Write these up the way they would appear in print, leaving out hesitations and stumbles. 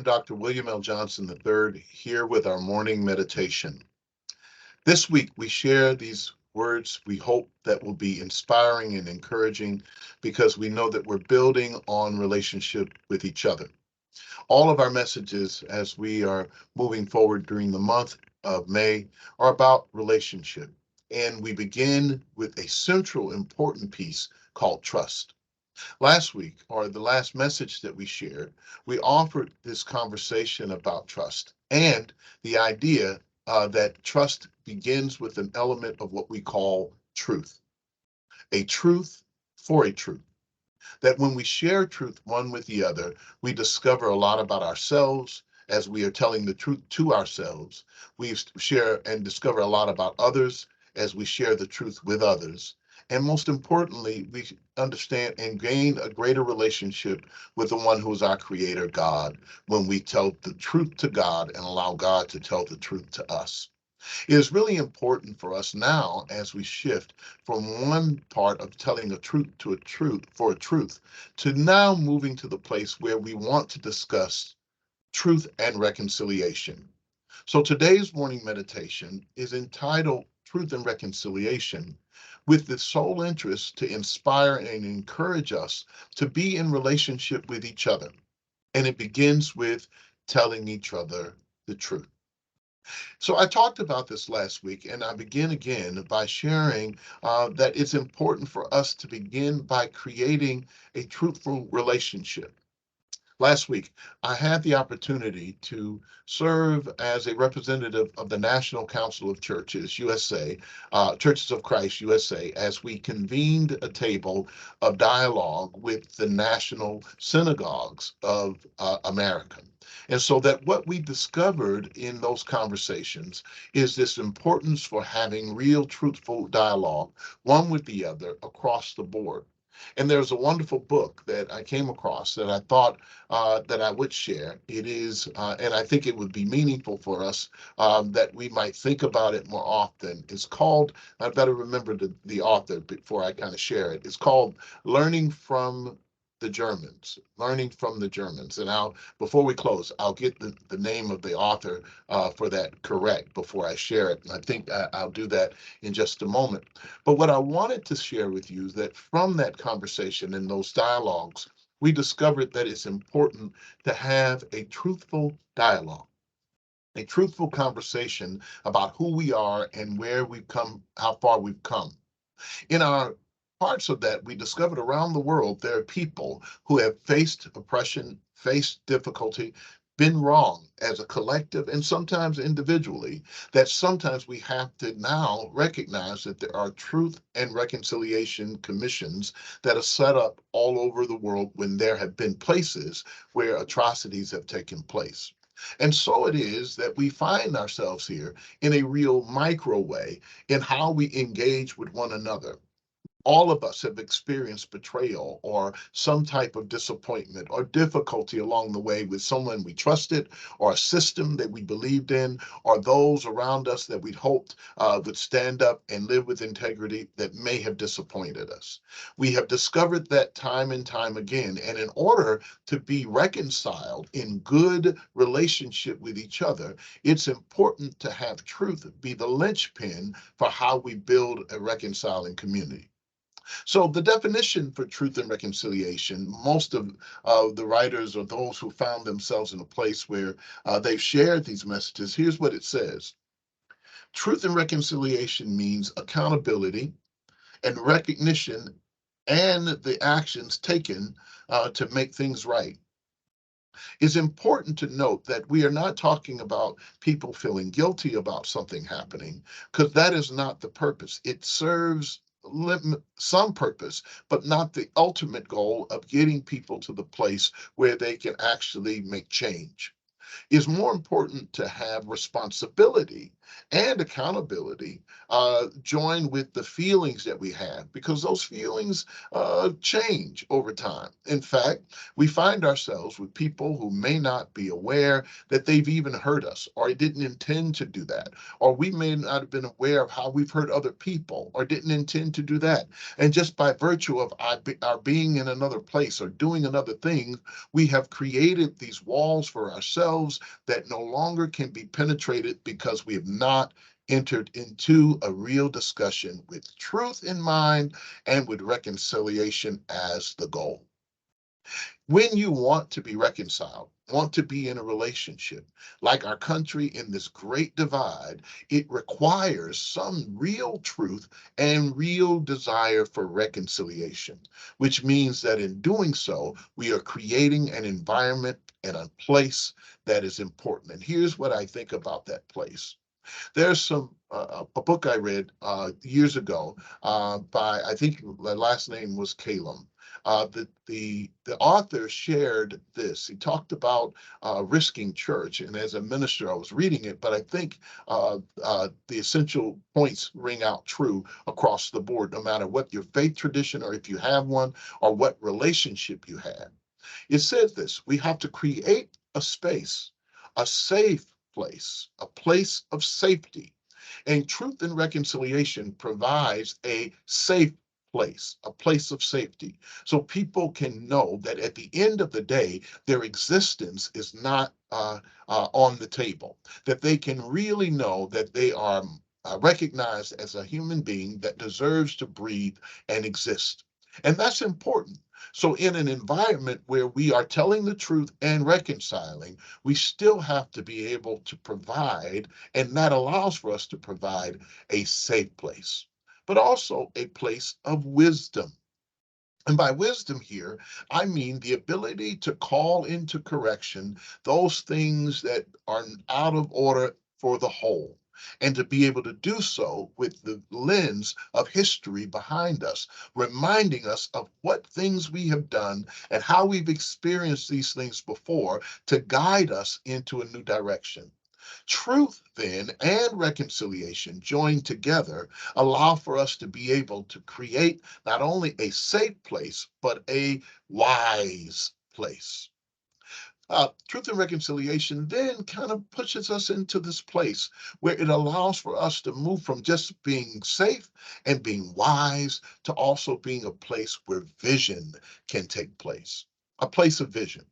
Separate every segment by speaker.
Speaker 1: Dr. William L. Johnson III here with our morning meditation. This week, we share these words we hope that will be inspiring and encouraging because we know that we're building on relationship with each other. All of our messages as we are moving forward during the month of May are about relationship. And we begin with a central important piece called trust. Last week, or the last message that we shared, we offered this conversation about trust and the idea that trust begins with an element of what we call truth, a truth for a truth. That when we share truth one with the other, we discover a lot about ourselves as we are telling the truth to ourselves. We share and discover a lot about others as we share the truth with others. And most importantly, we understand and gain a greater relationship with the one who is our creator, God, when we tell the truth to God and allow God to tell the truth to us. It is really important for us now as we shift from one part of telling a truth to a truth for a truth to now moving to the place where we want to discuss truth and reconciliation. So today's morning meditation is entitled Truth and Reconciliation with the sole interest to inspire and encourage us to be in relationship with each other. And it begins with telling each other the truth. So I talked about this last week, and I begin again by sharing that it's important for us to begin by creating a truthful relationship. Last week, I had the opportunity to serve as a representative of the National Council of Churches, USA, Churches of Christ, USA, as we convened a table of dialogue with the national synagogues of America. And so that what we discovered in those conversations is this importance for having real, truthful dialogue, one with the other across the board. And there's a wonderful book that I came across that I thought that I would share. It is, and I think it would be meaningful for us that we might think about it more often. It's called, I better remember the author before I kind of share it. It's called Learning from the Germans, Learning from the Germans. And before we close, I'll get the name of the author for that correct before I share it. And I think I'll do that in just a moment. But what I wanted to share with you is that from that conversation and those dialogues, we discovered that it's important to have a truthful dialogue, a truthful conversation about who we are and where we've come, how far we've come. In our parts of that, we discovered around the world there are people who have faced oppression, faced difficulty, been wrong as a collective and sometimes individually, that sometimes we have to now recognize that there are truth and reconciliation commissions that are set up all over the world when there have been places where atrocities have taken place. And so it is that we find ourselves here in a real micro way in how we engage with one another. All of us have experienced betrayal or some type of disappointment or difficulty along the way with someone we trusted or a system that we believed in or those around us that we'd hoped would stand up and live with integrity that may have disappointed us. We have discovered that time and time again. And in order to be reconciled in good relationship with each other, it's important to have truth be the linchpin for how we build a reconciling community. So the definition for truth and reconciliation, most of the writers or those who found themselves in a place where they've shared these messages, here's what it says. Truth and reconciliation means accountability and recognition and the actions taken to make things right. It's important to note that we are not talking about people feeling guilty about something happening, because that is not the purpose. It serves some purpose, but not the ultimate goal of getting people to the place where they can actually make change. It's more important to have responsibility and accountability join with the feelings that we have, because those feelings change over time. In fact, we find ourselves with people who may not be aware that they've even hurt us or didn't intend to do that, or we may not have been aware of how we've hurt other people or didn't intend to do that. And just by virtue of our being in another place or doing another thing, we have created these walls for ourselves that no longer can be penetrated because we have not entered into a real discussion with truth in mind and with reconciliation as the goal. When you want to be reconciled, want to be in a relationship, like our country in this great divide, it requires some real truth and real desire for reconciliation, which means that in doing so, we are creating an environment and a place that is important. And here's what I think about that place. There's a book I read years ago by, I think the last name was Calum. The author shared this. He talked about risking church, and as a minister, I was reading it, but I think the essential points ring out true across the board, no matter what your faith tradition or if you have one or what relationship you have. It says this: we have to create a space, a safe place, a place of safety. And Truth and Reconciliation provides a safe place, a place of safety. So people can know that at the end of the day, their existence is not on the table, that they can really know that they are recognized as a human being that deserves to breathe and exist. And that's important. So, in an environment where we are telling the truth and reconciling, we still have to be able to provide, and that allows for us to provide a safe place, but also a place of wisdom. And by wisdom here, I mean the ability to call into correction those things that are out of order for the whole, and to be able to do so with the lens of history behind us, reminding us of what things we have done and how we've experienced these things before to guide us into a new direction. Truth, then, and reconciliation joined together allow for us to be able to create not only a safe place, but a wise place. Truth and reconciliation then kind of pushes us into this place where it allows for us to move from just being safe and being wise to also being a place where vision can take place, a place of vision.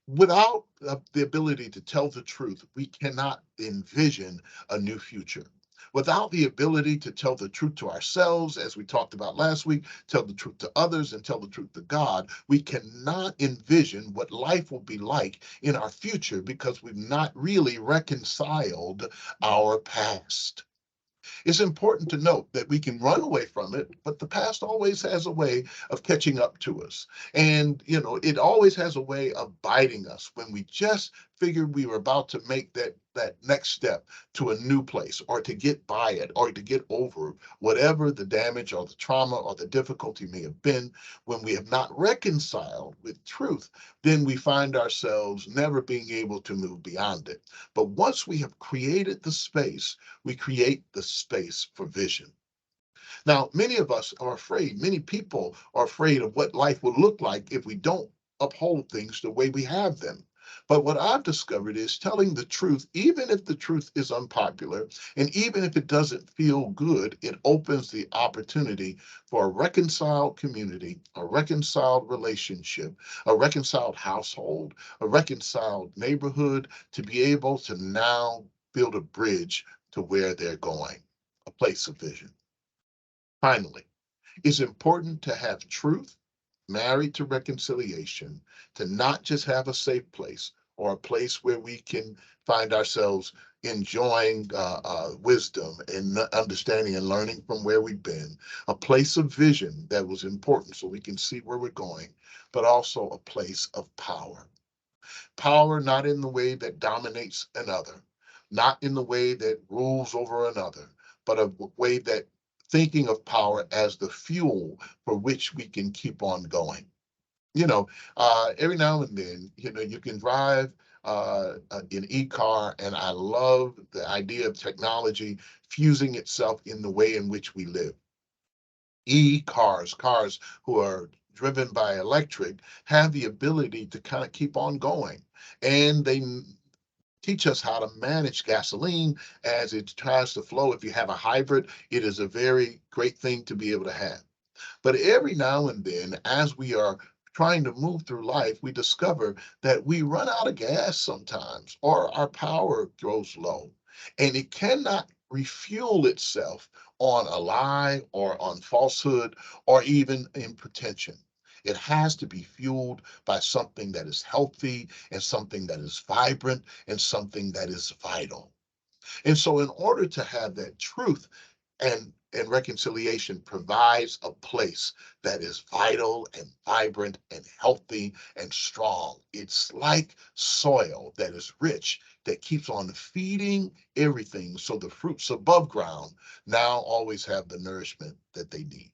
Speaker 1: Without the ability to tell the truth, we cannot envision a new future. Without the ability to tell the truth to ourselves, as we talked about last week, tell the truth to others, and tell the truth to God, we cannot envision what life will be like in our future because we've not really reconciled our past. It's important to note that we can run away from it, but the past always has a way of catching up to us. And, it always has a way of biting us when we just figured we were about to make that next step to a new place, or to get by it, or to get over whatever the damage or the trauma or the difficulty may have been. When we have not reconciled with truth, then we find ourselves never being able to move beyond it. But once we have created the space, we create the space for vision. Now, many of us are afraid, many people are afraid of what life will look like if we don't uphold things the way we have them. But what I've discovered is telling the truth, even if the truth is unpopular, and even if it doesn't feel good, it opens the opportunity for a reconciled community, a reconciled relationship, a reconciled household, a reconciled neighborhood to be able to now build a bridge to where they're going, a place of vision. Finally, it's important to have truth married to reconciliation, to not just have a safe place or a place where we can find ourselves enjoying wisdom and understanding and learning from where we've been, a place of vision that was important so we can see where we're going, but also a place of power. Power not in the way that dominates another, not in the way that rules over another, but a way that thinking of power as the fuel for which we can keep on going. Every now and then, you can drive an e-car, and I love the idea of technology fusing itself in the way in which we live. E-cars, cars who are driven by electric, have the ability to kind of keep on going. And they teach us how to manage gasoline as it tries to flow. If you have a hybrid, it is a very great thing to be able to have. But every now and then, as we are trying to move through life, we discover that we run out of gas sometimes, or our power goes low, and it cannot refuel itself on a lie or on falsehood or even in pretension. It has to be fueled by something that is healthy and something that is vibrant and something that is vital. And so, in order to have that truth and reconciliation provides a place that is vital and vibrant and healthy and strong. It's like soil that is rich that keeps on feeding everything so the fruits above ground now always have the nourishment that they need.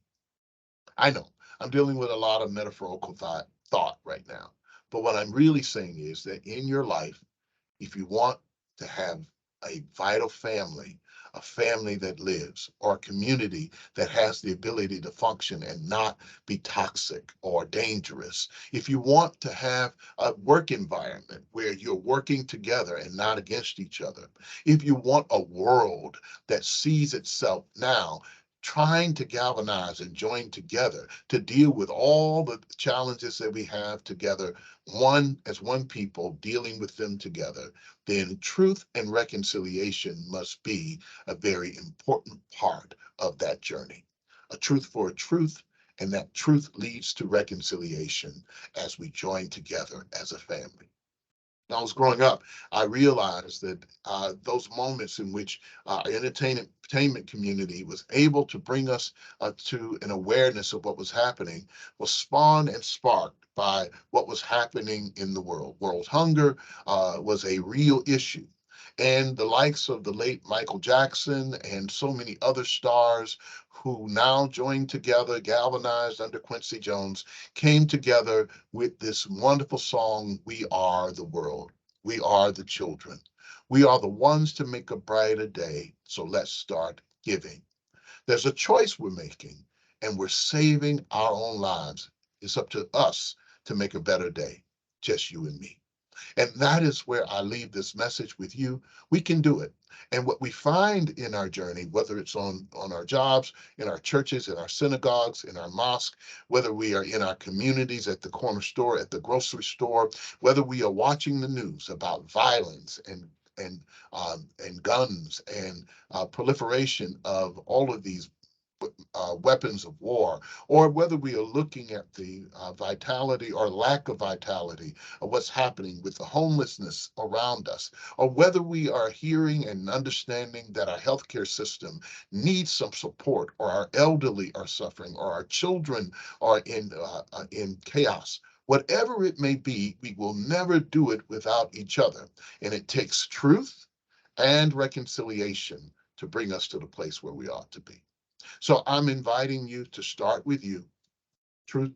Speaker 1: I know I'm dealing with a lot of metaphorical thought right now, but what I'm really saying is that in your life, if you want to have a vital family, a family that lives, or a community that has the ability to function and not be toxic or dangerous, if you want to have a work environment where you're working together and not against each other, if you want a world that sees itself now trying to galvanize and join together to deal with all the challenges that we have together, one as one people dealing with them together, then truth and reconciliation must be a very important part of that journey. A truth for a truth, and that truth leads to reconciliation as we join together as a family. When I was growing up, I realized that those moments in which our entertainment community was able to bring us to an awareness of what was happening was spawned and sparked by what was happening in the world. World hunger was a real issue. And the likes of the late Michael Jackson and so many other stars who now joined together, galvanized under Quincy Jones, came together with this wonderful song, We Are the World. We are the children. We are the ones to make a brighter day. So let's start giving. There's a choice we're making, and we're saving our own lives. It's up to us to make a better day, just you and me. And that is where I leave this message with you. We can do it. And what we find in our journey, whether it's on our jobs, in our churches, in our synagogues, in our mosque, whether we are in our communities, at the corner store, at the grocery store, whether we are watching the news about violence and guns and proliferation of all of these weapons of war, or whether we are looking at the vitality or lack of vitality of what's happening with the homelessness around us, or whether we are hearing and understanding that our healthcare system needs some support, or our elderly are suffering, or our children are in chaos. Whatever it may be, we will never do it without each other. And it takes truth and reconciliation to bring us to the place where we ought to be. So I'm inviting you to start with you, truth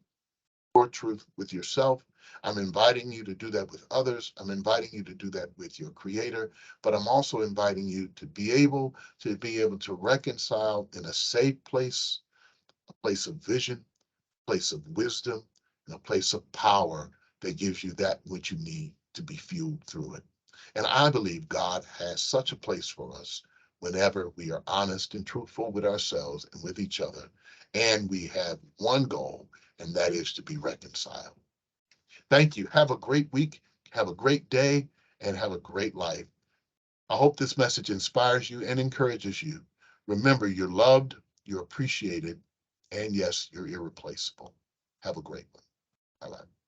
Speaker 1: or truth with yourself. I'm inviting you to do that with others. I'm inviting you to do that with your creator, but I'm also inviting you to be able to reconcile in a safe place, a place of vision, a place of wisdom, and a place of power that gives you that which you need to be fueled through it. And I believe God has such a place for us whenever we are honest and truthful with ourselves and with each other. And we have one goal, and that is to be reconciled. Thank you. Have a great week. Have a great day, and have a great life. I hope this message inspires you and encourages you. Remember, you're loved, you're appreciated, and yes, you're irreplaceable. Have a great one. Bye bye.